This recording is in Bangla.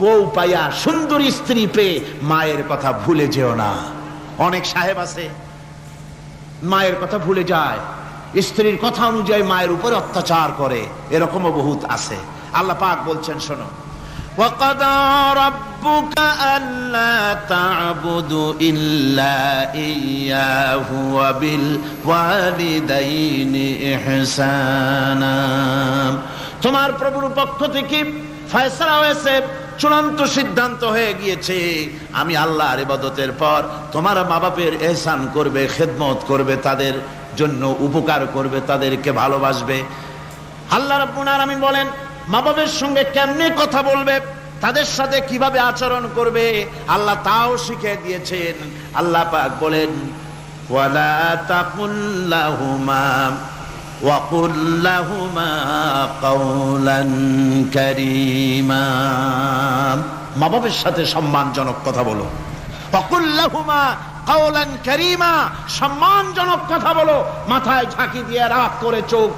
বউ পাইয়া সুন্দরী স্ত্রী পেয়ে মায়ের কথা ভুলে যেও না। অনেক সাহেব আছে মায়ের কথা ভুলে যায়, স্ত্রীর কথা অনুযায়ী মায়ের উপর অত্যাচার করে, এরকমও বহুত আছে। আল্লাহ পাক বলছেন শোনো, ওয়াকাদা রাব্বুকা আল্লা তা'বুদু ইল্লা ইয়্যাহু ওয়া বিল ওয়ালিদাইনি ইহসানা। তোমার প্রভুর পক্ষ থেকে ফয়সালা হয়েছে, চূড়ান্ত সিদ্ধান্ত হয়ে গিয়েছে, আমি আল্লাহর ইবাদতের পর তোমার মা বাপের ইহসান করবে, খেদমত করবে, তাদের জন্য উপকার করবে, তাদেরকে ভালোবাসবে। আল্লাহ রাব্বুল আলামিন বলেন মা বাপের সঙ্গে কেমনে কথা বলবে, তাদের সাথে কিভাবে আচরণ করবে, আল্লাহ তাও শিখিয়ে দিয়েছেন। আল্লাহ পাক বলেন ওয়ালা তাকুল লাহুমা وَقُلْ لَهُمَا قَوْلًا كَرِيمًا। মা বাবার সাথে সম্মানজনক কথা বলো। وَقُلْ لَهُمَا قَوْلًا كَرِيمًا, সম্মানজনক কথা বলো। মাথায় ঝাঁকি দিয়ে রাগ করে চোখ